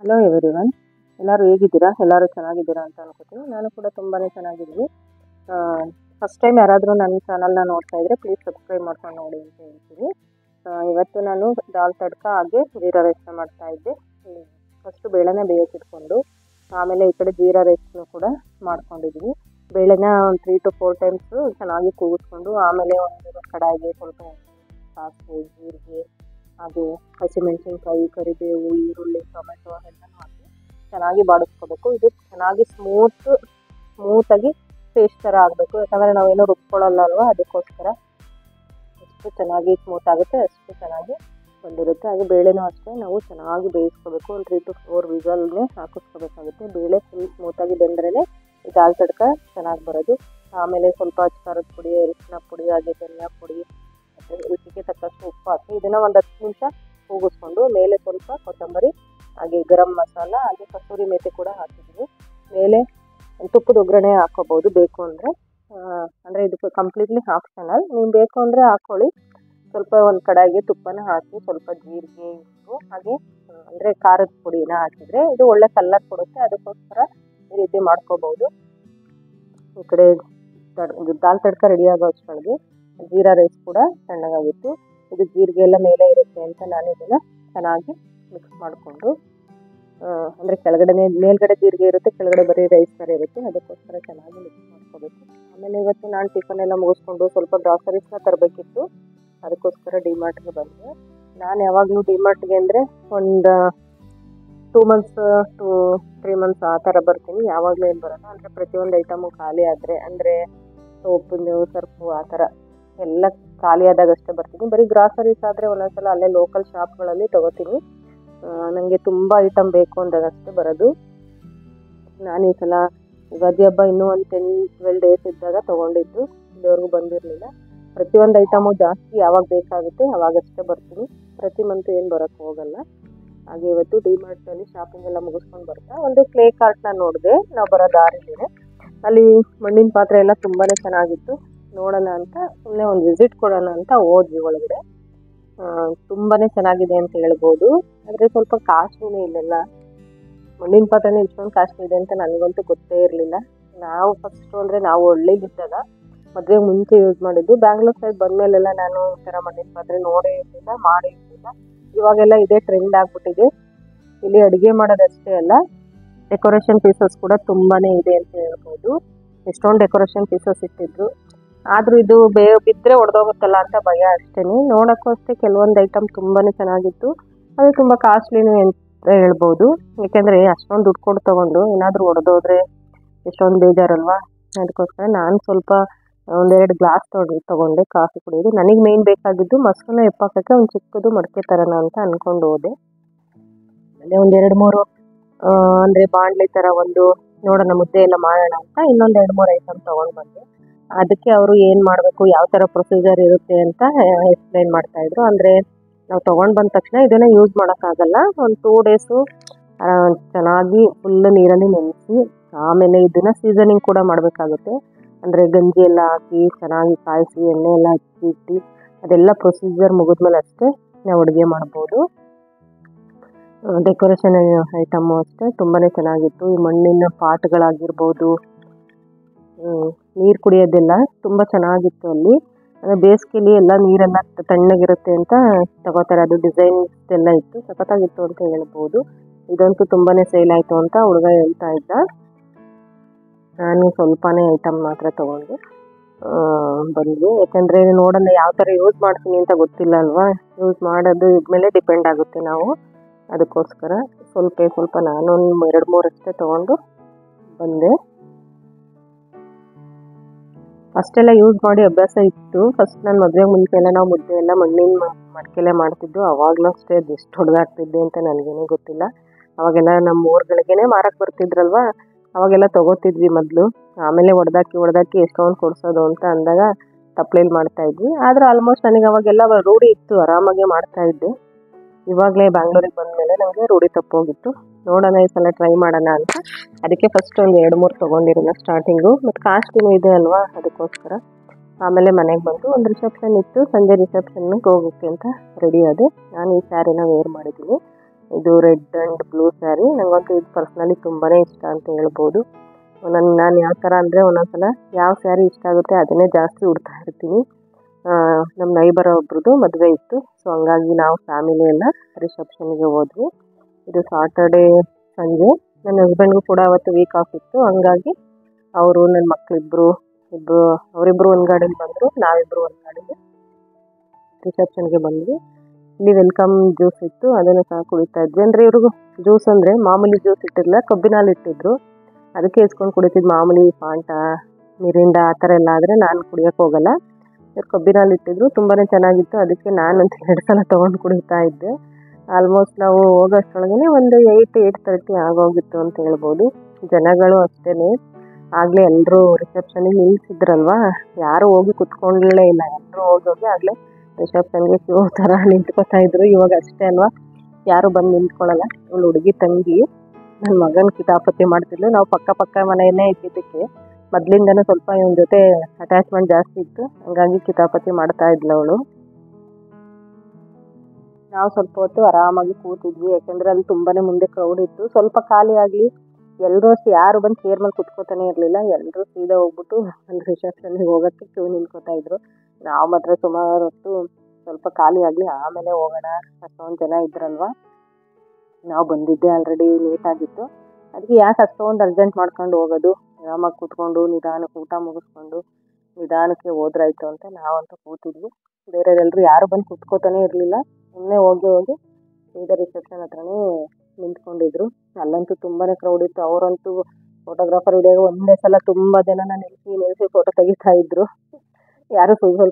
Hello everyone, ಎಲ್ಲರೂ ಹೇಗಿದ್ದೀರಾ? ಎಲ್ಲರೂ ಚೆನ್ನಾಗಿದ್ದೀರಾ ಅಂತ ಅನ್ಕೋತೀನಿ. ನಾನು ಕೂಡ ತುಂಬಾ ಚೆನ್ನಾಗಿದ್ದೀನಿ. ಫಸ್ಟ್ ಟೈಮ್ ಯಾರಾದರೂ ನನ್ನ ಚಾನಲ್ನ ನೋಡ್ತಾ ಇದ್ದರೆ ಪ್ಲೀಸ್ ಸಬ್ಸ್ಕ್ರೈಬ್ ಮಾಡ್ಕೊಂಡು ನೋಡಿ ಅಂತ ಹೇಳ್ತೀನಿ. ಇವತ್ತು ನಾನು ದಾಲ್ ತಡ್ಕ ಹಾಗೆ ಜೀರಾ ರೈಸ್ನ ಮಾಡ್ತಾ ಇದ್ದೆ. ಫಸ್ಟು ಬೇಳೆನ ಬೇಯಕ್ಕಿಟ್ಕೊಂಡು ಆಮೇಲೆ ಈ ಕಡೆ ಜೀರಾ ರೈಸ್ನು ಕೂಡ ಮಾಡ್ಕೊಂಡಿದ್ದೀನಿ. ಬೇಳೆನ ಒಂದು 3 to 4 ಟೈಮ್ಸು ಚೆನ್ನಾಗಿ ಕೂಗಿಸ್ಕೊಂಡು ಆಮೇಲೆ ಒಂದು ಕಡಾಯಿಗೆ ಸ್ವಲ್ಪ ಸಾಸಿವೆ, ಜೀರಿಗೆ, ಹಾಗೆ ಹಸಿಮೆಣಸಿನ್ಕಾಯಿ, ಕರಿಬೇವು, ಈರುಳ್ಳಿ, ಟೊಮೆಟೊ ಎಲ್ಲನೂ ಹಾಕಿ ಚೆನ್ನಾಗಿ ಬಾಡಿಸ್ಕೋಬೇಕು. ಇದು ಚೆನ್ನಾಗಿ ಸ್ಮೂತಾಗಿ ಪೇಸ್ಟ್ ಥರ ಆಗಬೇಕು. ಯಾಕಂದರೆ ನಾವೇನೋ ರುಬ್ಕೊಳ್ಳಲ್ಲ ಅಲ್ವಾ, ಅದಕ್ಕೋಸ್ಕರ ಎಷ್ಟು ಚೆನ್ನಾಗಿ ಸ್ಮೂತ್ ಆಗುತ್ತೆ ಅಷ್ಟು ಚೆನ್ನಾಗಿ ಬಂದಿರುತ್ತೆ. ಹಾಗೆ ಬೇಳೆನೂ ಅಷ್ಟೇ ನಾವು ಚೆನ್ನಾಗಿ ಬೇಯಿಸ್ಕೋಬೇಕು. ಒಂದು 3 to 4 ವಿಸಲ್ನೇ ಹಾಕಿಸ್ಕೋಬೇಕಾಗುತ್ತೆ. ಬೇಳೆ ಫುಲ್ ಸ್ಮೂತಾಗಿ ಬೆಂದ್ರೇ ಈ ದಾಲ್ ತಡ್ಕ ಚೆನ್ನಾಗಿ ಬರೋದು. ಆಮೇಲೆ ಸ್ವಲ್ಪ ಖಾರದ ಪುಡಿ, ಅರಿಶಿನ ಪುಡಿ, ಹಾಗೆ ಧನಿಯಾ ಪುಡಿ ಮತ್ತು ರುಚಿಗೆ ತಕ್ಕಷ್ಟು ಉಪ್ಪು ಹಾಕಿ ಇದನ್ನು ಒಂದು 10 ನಿಮಿಷ ಕೂಗಿಸ್ಕೊಂಡು ಮೇಲೆ ಸ್ವಲ್ಪ ಕೊತ್ತಂಬರಿ, ಹಾಗೆ ಗರಂ ಮಸಾಲ, ಹಾಗೆ ಕಸೂರಿ ಮೇಥಿ ಕೂಡ ಹಾಕಿದ್ದೀನಿ. ಮೇಲೆ ತುಪ್ಪದ ಒಗ್ಗರಣೆ ಹಾಕೋಬೋದು ಬೇಕು ಅಂದರೆ. ಅಂದರೆ ಇದು ಕಂಪ್ಲೀಟ್ಲಿ ಆಪ್ಷನಲ್, ನೀವು ಬೇಕು ಅಂದರೆ ಹಾಕ್ಕೊಳ್ಳಿ. ಸ್ವಲ್ಪ ಒಂದು ಕಡಾಯಿಗೆ ತುಪ್ಪನ ಹಾಕಿ ಸ್ವಲ್ಪ ಜೀರಿಗೆ, ಉಪ್ಪು, ಹಾಗೆ ಅಂದರೆ ಖಾರದ ಪುಡಿನ ಹಾಕಿದರೆ ಇದು ಒಳ್ಳೆ ಕಲರ್ ಕೊಡುತ್ತೆ. ಅದಕ್ಕೋಸ್ಕರ ಈ ರೀತಿ ಮಾಡ್ಕೋಬೋದು. ಈ ಕಡೆ ದಾಲ್ ತಡ್ಕ ರೆಡಿ ಆಗೋ ಅಷ್ಟೊಳಗೆ ಜೀರಾ ರೈಸ್ ಕೂಡ ತಣ್ಣಗಾಗಿತ್ತು. ಇದು ಜೀರಿಗೆ ಎಲ್ಲ ಮೇಲೆ ಇರುತ್ತೆ ಅಂತ ನಾನು ಇದನ್ನು ಚೆನ್ನಾಗಿ ಮಿಕ್ಸ್ ಮಾಡಿಕೊಂಡು, ಅಂದರೆ ಮೇಲ್ಗಡೆ ಜೀರಿಗೆ ಇರುತ್ತೆ, ಕೆಳಗಡೆ ಬರೀ ರೈಸ್ ಥರ ಇರುತ್ತೆ, ಅದಕ್ಕೋಸ್ಕರ ಚೆನ್ನಾಗಿ ಮಿಕ್ಸ್ ಮಾಡ್ಕೋಬೇಕು. ಆಮೇಲೆ ಇವತ್ತು ನಾನು ಟಿಫನ್ ಎಲ್ಲ ಮುಗಿಸ್ಕೊಂಡು ಸ್ವಲ್ಪ ಗ್ರಾಸರೀಸ್ನ ತರಬೇಕಿತ್ತು, ಅದಕ್ಕೋಸ್ಕರ ಡಿಮಾರ್ಟ್ಗೆ ಬಂದೆ. ನಾನು ಯಾವಾಗಲೂ ಡಿಮಾರ್ಟ್ಗೆ ಅಂದರೆ ಒಂದು 2 months to 3 months ಆ ಥರ ಬರ್ತೀನಿ. ಯಾವಾಗಲೂ ಏನು ಬರೋಲ್ಲ. ಅಂದರೆ ಪ್ರತಿಯೊಂದು ಐಟಮು ಖಾಲಿ ಆದರೆ, ಅಂದರೆ ಸೋಪು, ಸರ್ಫು ಆ ಥರ ಎಲ್ಲ ಖಾಲಿ ಆದಾಗಷ್ಟೇ ಬರ್ತೀನಿ. ಬರೀ ಗ್ರಾಸರೀಸ್ ಆದರೆ ಒಂದೊಂದ್ಸಲ ಅಲ್ಲೇ ಲೋಕಲ್ ಶಾಪ್ಗಳಲ್ಲಿ ತೊಗೋತೀನಿ. ನನಗೆ ತುಂಬ ಐಟಮ್ ಬೇಕು ಅಂದಾಗಷ್ಟೇ ಬರೋದು. ನಾನು ಈ ಸಲ ಯುಗಾದಿ ಹಬ್ಬ ಇನ್ನೂ ಒಂದು 10-12 days ಇದ್ದಾಗ ತೊಗೊಂಡಿದ್ದು, ಇಲ್ಲಿವರೆಗೂ ಬಂದಿರಲಿಲ್ಲ. ಪ್ರತಿಯೊಂದು ಐಟಮು ಜಾಸ್ತಿ ಯಾವಾಗ ಬೇಕಾಗುತ್ತೆ ಅವಾಗಷ್ಟೇ ಬರ್ತೀನಿ. ಪ್ರತಿ ಮಂತು ಏನು ಬರೋಕ್ಕೆ ಹೋಗಲ್ಲ. ಹಾಗೆ ಇವತ್ತು ಡಿಮಾರ್ಟ್ನಲ್ಲಿ ಶಾಪಿಂಗ್ ಎಲ್ಲ ಮುಗಿಸ್ಕೊಂಡು ಬರ್ತಾ ಒಂದು ಕ್ಲೇ ಕಾರ್ಟ್ನ ನೋಡಿದೆ. ನಾವು ಬರೋ ದಾರಿಲಿದೆ, ಅಲ್ಲಿ ಮಣ್ಣಿನ ಪಾತ್ರೆ ಎಲ್ಲ ತುಂಬಾ ಚೆನ್ನಾಗಿತ್ತು. ನೋಡೋಣ ಅಂತ ಸುಮ್ಮನೆ ಒಂದು ವಿಸಿಟ್ ಕೊಡೋಣ ಅಂತ ಹೋದ್ವಿ ಒಳಗಡೆ. ತುಂಬಾ ಚೆನ್ನಾಗಿದೆ ಅಂತ ಹೇಳ್ಬೋದು. ಆದರೆ ಸ್ವಲ್ಪ ಕಾಸ್ಟ್ಲಿನೇ ಇಲ್ಲೆಲ್ಲ. ಮಣ್ಣಿನ ಪಾತ್ರೆನೇ ಇಷ್ಟೊಂದು ಕಾಸ್ಟ್ಲಿ ಇದೆ ಅಂತ ನನಗಂತೂ ಗೊತ್ತೇ ಇರಲಿಲ್ಲ. ನಾವು ಫಸ್ಟು ಅಂದರೆ ನಾವು ಹಳ್ಳಿಲಿದ್ದಾಗ ಮದುವೆಗೆ ಮುಂಚೆ ಯೂಸ್ ಮಾಡಿದ್ದು. ಬ್ಯಾಂಗ್ಳೂರ್ ಸೈಡ್ ಬಂದಮೇಲೆಲ್ಲ ನಾನು ಈ ಥರ ಮಣ್ಣಿನ ಪಾತ್ರೆ ನೋಡೇ ಇರಲಿಲ್ಲ, ಮಾಡೇ ಇರಲಿಲ್ಲ. ಇವಾಗೆಲ್ಲ ಇದೇ ಟ್ರೆಂಡ್ ಆಗಿಬಿಟ್ಟಿದೆ. ಇಲ್ಲಿ ಅಡುಗೆ ಮಾಡೋದಷ್ಟೇ ಅಲ್ಲ, ಡೆಕೋರೇಷನ್ ಪೀಸಸ್ ಕೂಡ ತುಂಬಾ ಇದೆ ಅಂತ ಹೇಳ್ಬೋದು. ಎಷ್ಟೊಂದು ಡೆಕೋರೇಷನ್ ಪೀಸಸ್ ಇಟ್ಟಿದ್ರು. ಆದರೂ ಇದು ಬಿದ್ದರೆ ಒಡೆದೋಗುತ್ತಲ್ಲ ಅಂತ ಭಯ ಅಷ್ಟೇ. ನೋಡೋಕ್ಕೂ ಅಷ್ಟೇ ಕೆಲವೊಂದು ಐಟಮ್ ತುಂಬಾ ಚೆನ್ನಾಗಿತ್ತು. ಅದು ತುಂಬ ಕಾಸ್ಟ್ಲಿನೂ ಅಂತ ಹೇಳ್ಬೋದು. ಏಕೆಂದರೆ ಅಷ್ಟೊಂದು ದುಡ್ಡು ಕೊಟ್ಟು ತೊಗೊಂಡು ಏನಾದರೂ ಒಡೆದೋದ್ರೆ ಎಷ್ಟೊಂದು ಬೇಜಾರಲ್ವಾ. ಅದಕ್ಕೋಸ್ಕರ ನಾನು ಸ್ವಲ್ಪ 1-2 ಗ್ಲಾಸ್ ತೊಗೊಂಡೆ ಕಾಫಿ ಕುಡಿಯೋದು. ನನಗೆ ಮೇಯ್ನ್ ಬೇಕಾಗಿದ್ದು ಮೊಸರನ್ನ ಎಪ್ಪಾಕೋಕ್ಕೆ ಒಂದು ಚಿಕ್ಕದು ಮಡಕೆ ತರೋಣ ಅಂತ ಅಂದ್ಕೊಂಡು ಹೋದೆ. ಆಮೇಲೆ 1-2-3 ಅಂದರೆ ಬಾಣಲೆ ಥರ ಒಂದು ನೋಡೋಣ ಮುದ್ದೆ ಎಲ್ಲ ಮಾಡೋಣ ಅಂತ ಇನ್ನೊಂದು 2-3 ಐಟಮ್ ತೊಗೊಂಡು ಬಂದೆ. ಅದಕ್ಕೆ ಅವರು ಏನು ಮಾಡಬೇಕು, ಯಾವ ಥರ ಪ್ರೊಸೀಜರ್ ಇರುತ್ತೆ ಅಂತ ಎಕ್ಸ್ಪ್ಲೈನ್ ಮಾಡ್ತಾಯಿದ್ರು. ಅಂದರೆ ನಾವು ತೊಗೊಂಡು ಬಂದ ತಕ್ಷಣ ಇದನ್ನು ಯೂಸ್ ಮಾಡೋಕ್ಕಾಗಲ್ಲ. ಒಂದು 2 days ಚೆನ್ನಾಗಿ ಫುಲ್ ನೀರಲ್ಲಿ ನೆನೆಸಿ ಆಮೇಲೆ ಇದನ್ನು ಸೀಸನಿಂಗ್ ಕೂಡ ಮಾಡಬೇಕಾಗುತ್ತೆ. ಅಂದರೆ ಗಂಜಿ ಎಲ್ಲ ಹಾಕಿ ಚೆನ್ನಾಗಿ ಕಾಯಿಸಿ ಎಣ್ಣೆ ಎಲ್ಲ ಹಚ್ಚಿ ಅದೆಲ್ಲ ಪ್ರೊಸೀಜರ್ ಮುಗಿದ್ಮೇಲೆ ಅಷ್ಟೇ ನಾವು ಅಡುಗೆ ಮಾಡ್ಬೋದು. ಡೆಕೋರೇಷನ್ ಐಟಮ್ಮು ಅಷ್ಟೇ ತುಂಬಾ ಚೆನ್ನಾಗಿತ್ತು. ಈ ಮಣ್ಣಿನ ಪಾಟ್ಗಳಾಗಿರ್ಬೋದು, ನೀರು ಕುಡಿಯೋದೆಲ್ಲ ತುಂಬ ಚೆನ್ನಾಗಿತ್ತು ಅಲ್ಲಿ. ಬೇಸಿಗೆಯಲ್ಲಿ ಎಲ್ಲ ನೀರೆಲ್ಲ ತಣ್ಣಗಿರುತ್ತೆ ಅಂತ ತಗೋತಾರೆ. ಅದು ಡಿಸೈನ್ಸ್ ಎಲ್ಲ ಇತ್ತು, ಸಖತ್ತಾಗಿತ್ತು ಅಂತ ಹೇಳ್ಬೋದು. ಇದಂತೂ ತುಂಬಾ ಸೇಲ್ ಆಯಿತು ಅಂತ ಹುಡುಗ ಹೇಳ್ತಾ ಇದ್ದ. ನಾನು ಸ್ವಲ್ಪನೇ ಐಟಮ್ ಮಾತ್ರ ತೊಗೊಂಡು ಬಂದ್ವಿ. ಯಾಕೆಂದರೆ ನೋಡೋಣ ಯಾವ ಥರ ಯೂಸ್ ಮಾಡ್ತೀನಿ ಅಂತ ಗೊತ್ತಿಲ್ಲ ಅಲ್ವಾ. ಯೂಸ್ ಮಾಡೋದು ಮೇಲೆ ಡಿಪೆಂಡ್ ಆಗುತ್ತೆ ನಾವು. ಅದಕ್ಕೋಸ್ಕರ ಸ್ವಲ್ಪ ನಾನು 2-3 ಅಷ್ಟೇ ತೊಗೊಂಡು ಬಂದೆ. ಅಷ್ಟೆಲ್ಲ ಯೂಸ್ ಮಾಡಿ ಅಭ್ಯಾಸ ಇತ್ತು. ಫಸ್ಟ್ ನಾನು ಮದುವೆಗೆ ಮುಂಚೆ ಎಲ್ಲ ನಾವು ಮುದ್ದೆ ಎಲ್ಲ ಮಣ್ಣಿನ ಮಡಿಕೆಲ್ಲೇ ಮಾಡ್ತಿದ್ದು. ಆವಾಗಲೂ ಅಷ್ಟೇ ಎಷ್ಟು ಹೊಡೆದಾಡ್ತಿದ್ದೆ ಅಂತ ನನಗೇನೇ ಗೊತ್ತಿಲ್ಲ. ಅವಾಗೆಲ್ಲ ನಮ್ಮ ಊರುಗಳಿಗೇ ಮಾರಕ್ಕೆ ಬರ್ತಿದ್ರಲ್ವ, ಅವಾಗೆಲ್ಲ ತೊಗೋತಿದ್ವಿ ಮೊದಲು. ಆಮೇಲೆ ಹೊಡೆದಾಕಿ ಎಷ್ಟೊಂದು ಕೊಡಿಸೋದು ಅಂತ ಅಂದಾಗ ತಪ್ಪಲೇಲಿ ಮಾಡ್ತಾಯಿದ್ವಿ. ಆದರೆ ಆಲ್ಮೋಸ್ಟ್ ನನಗೆ ಅವಾಗೆಲ್ಲ ರೂಢಿ ಇತ್ತು, ಆರಾಮಾಗೆ ಮಾಡ್ತಾಯಿದ್ದೆ. ಇವಾಗಲೇ ಬ್ಯಾಂಗ್ಳೂರಿಗೆ ಬಂದಮೇಲೆ ನನಗೆ ರೂಢಿ ತಪ್ಪೋಗಿತ್ತು. ನೋಡೋಣ ಈ ಸಲ ಟ್ರೈ ಮಾಡೋಣ ಅಂತ ಅದಕ್ಕೆ ಫಸ್ಟ್ ಒಂದು 2-3 ತೊಗೊಂಡಿರೋಣ ಸ್ಟಾರ್ಟಿಂಗು. ಮತ್ತು ಕಾಸ್ಟ್ಲಿನೂ ಇದೆ ಅಲ್ವಾ, ಅದಕ್ಕೋಸ್ಕರ. ಆಮೇಲೆ ಮನೆಗೆ ಬಂದು ಒಂದು ರಿಸೆಪ್ಷನ್ ಇತ್ತು, ಸಂಜೆ ರಿಸೆಪ್ಷನ್ಗೆ ಹೋಗೋಕ್ಕೆ ಅಂತ ರೆಡಿ ಆದೆ. ನಾನು ಈ ಸ್ಯಾರಿನ ವೇರ್ ಮಾಡಿದ್ದೀನಿ. ಇದು ರೆಡ್ ಆ್ಯಂಡ್ ಬ್ಲೂ ಸ್ಯಾರಿ. ನನಗಂತೂ ಇದು ಪರ್ಸ್ನಲಿ ತುಂಬಾ ಇಷ್ಟ ಅಂತ ಹೇಳ್ಬೋದು. ನಾನು ಯಾವ ಥರ ಅಂದರೆ ಒಂದೊಂದ್ಸಲ ಯಾವ ಸ್ಯಾರಿ ಇಷ್ಟ ಆಗುತ್ತೆ ಅದನ್ನೇ ಜಾಸ್ತಿ ಉಡ್ತಾ ಇರ್ತೀನಿ. ನಮ್ಮ ನೈಬರ್ ಒಬ್ರದ್ದು ಮದುವೆ ಇತ್ತು, ಸೊ ಹಂಗಾಗಿ ನಾವು ಫ್ಯಾಮಿಲಿ ಎಲ್ಲ ರಿಸೆಪ್ಷನ್ಗೆ ಹೋದ್ವಿ. ಇದು ಸಾಟರ್ಡೇ ಸಂಜೆ. ನನ್ನ ಹಸ್ಬೆಂಡ್ಗೂ ಕೂಡ ಅವತ್ತು ವೀಕ್ ಆಫ್ ಇತ್ತು, ಹಂಗಾಗಿ ಅವರು ನನ್ನ ಮಕ್ಕಳಿಬ್ಬರು ಅವರಿಬ್ಬರು ಒಂದು ಗಾಡೀಲಿ ಬಂದರು, ನಾವಿಬ್ಬರು ಒಂದು ಗಾಡೀಲಿ ರಿಸೆಪ್ಷನ್ಗೆ ಬಂದ್ವಿ. ಇಲ್ಲಿ ವೆಲ್ಕಮ್ ಜ್ಯೂಸ್ ಇತ್ತು, ಅದನ್ನು ಸಹ ಕುಡಿತಾ ಇದ್ವಿ. ಅಂದರೆ ಇವ್ರಿಗೂ ಜ್ಯೂಸ್ ಅಂದರೆ ಮಾಮೂಲಿ ಜ್ಯೂಸ್ ಇಟ್ಟಿರಲಿಲ್ಲ, ಕಬ್ಬಿನಲ್ಲಿ ಇಟ್ಟಿದ್ರು, ಅದಕ್ಕೆ ಇಸ್ಕೊಂಡು ಕುಡಿತಿದ್ದು. ಮಾಮೂಲಿ ಫಾಂಟಾ, ಮಿರಿಂಡಾ ಆ ಥರ ಎಲ್ಲ ಆದರೆ ನಾನು ಕುಡಿಯೋಕ್ಕೆ ಹೋಗಲ್ಲ. ಇವ್ರು ಕಬ್ಬಿನಲ್ಲಿ ಇಟ್ಟಿದ್ರು, ತುಂಬಾ ಚೆನ್ನಾಗಿತ್ತು. ಅದಕ್ಕೆ ನಾನಂತೂ 2 ಸಲ ತೊಗೊಂಡು ಕುಡಿತಾ ಇದ್ದೆ. ಆಲ್ಮೋಸ್ಟ್ ನಾವು ಹೋಗೋಷ್ಟರೊಳಗೆ ಒಂದು 8:30 ಆಗೋಗಿತ್ತು ಅಂತ ಹೇಳ್ಬೋದು. ಜನಗಳು ಅಷ್ಟೇ, ಆಗಲೇ ಎಲ್ಲರೂ ರಿಸೆಪ್ಷನಿಗೆ ನಿಲ್ಲಿಸಿದ್ರಲ್ವ, ಯಾರೂ ಹೋಗಿ ಕುತ್ಕೊಳ್ಳೇ ಇಲ್ಲ. ಎಲ್ಲರೂ ಹೋಗಿ ಆಗಲೇ ರಿಸೆಪ್ಷನ್ಗೆ ಕ್ಯೂ ಥರ ನಿಂತ್ಕೋತಾ ಇದ್ರು. ಇವಾಗ ಅಷ್ಟೇ ಅಲ್ವಾ, ಯಾರು ಬಂದು ನಿಂತ್ಕೊಳ್ಳಲ್ಲ. ಇವಳು ಹುಡುಗಿ ತಂಗಿ ನನ್ನ ಮಗನ ಕಿತಾಪತಿ ಮಾಡ್ತಿದ್ಲು. ನಾವು ಪಕ್ಕ ಮನೆಯನ್ನೇ ಇದ್ದಿದ್ದಕ್ಕೆ ಮೊದಲಿಂದನೂ ಸ್ವಲ್ಪ ಇವನ ಜೊತೆ ಅಟ್ಯಾಚ್ಮೆಂಟ್ ಜಾಸ್ತಿ ಇತ್ತು, ಹಂಗಾಗಿ ಕಿತಾಪತಿ ಮಾಡ್ತಾ ಇದ್ಲು ಅವಳು. ನಾವು ಸ್ವಲ್ಪ ಹೊತ್ತು ಆರಾಮಾಗಿ ಕೂತಿದ್ವಿ, ಯಾಕೆಂದರೆ ಅಲ್ಲಿ ತುಂಬಾ ಮುಂದೆ ಕ್ರೌಡ್ ಇತ್ತು. ಸ್ವಲ್ಪ ಖಾಲಿ ಆಗಲಿ, ಎಲ್ಲರೂ ಅಷ್ಟು ಯಾರು ಬಂದು ಚೇರ್ ಮೇಲೆ ಕುತ್ಕೋತಾನೆ ಇರಲಿಲ್ಲ. ಎಲ್ಲರೂ ಸೀದಾ ಹೋಗ್ಬಿಟ್ಟು ಅಲ್ಲಿ ರಿಸೆಪ್ಷನ್ಗೆ ಹೋಗೋಕ್ಕೆ ಕ್ಯೂ ನಿಂತ್ಕೋತಾ ಇದ್ರು. ನಾವು ಮಾತ್ರ ಸುಮಾರು ಹೊತ್ತು ಸ್ವಲ್ಪ ಖಾಲಿ ಆಗಲಿ ಆಮೇಲೆ ಹೋಗೋಣ, ಅಷ್ಟೊಂದು ಜನ ಇದ್ರಲ್ವ. ನಾವು ಬಂದಿದ್ದೆ ಆಲ್ರೆಡಿ ಲೇಟ್ ಆಗಿತ್ತು, ಅದಕ್ಕೆ ಯಾಕೆ ಅಷ್ಟೊಂದು ಅರ್ಜೆಂಟ್ ಮಾಡ್ಕೊಂಡು ಹೋಗೋದು, ಆರಾಮಾಗಿ ಕೂತ್ಕೊಂಡು ನಿಧಾನಕ್ಕೆ ಊಟ ಮುಗಿಸ್ಕೊಂಡು ನಿಧಾನಕ್ಕೆ ಹೋದ್ರಾಯ್ತು ಅಂತ ನಾವಂತೂ ಕೂತಿದ್ವಿ. ಬೇರೆಯವರೆಲ್ಲರೂ ಯಾರು ಬಂದು ಕುತ್ಕೋತಾನೆ ಇರಲಿಲ್ಲ, ಸುಮ್ಮನೆ ಹೋಗಿ ಸೀದಾ ರಿಸೆಪ್ಷನ್ ಹತ್ರನೇ ನಿಂತ್ಕೊಂಡಿದ್ರು. ಅಲ್ಲಂತೂ ತುಂಬಾ ಕ್ರೌಡ್ ಇತ್ತು. ಅವರಂತೂ ಫೋಟೋಗ್ರಾಫರ್ ಹಿಡಿಯೋರು ಒಂದೇ ಸಲ ತುಂಬ ಜನನ ನಿಲ್ಲಿಸಿ ಫೋಟೋ ತೆಗಿತಾ ಇದ್ರು. ಯಾರು ಸ್ವಲ್ಪ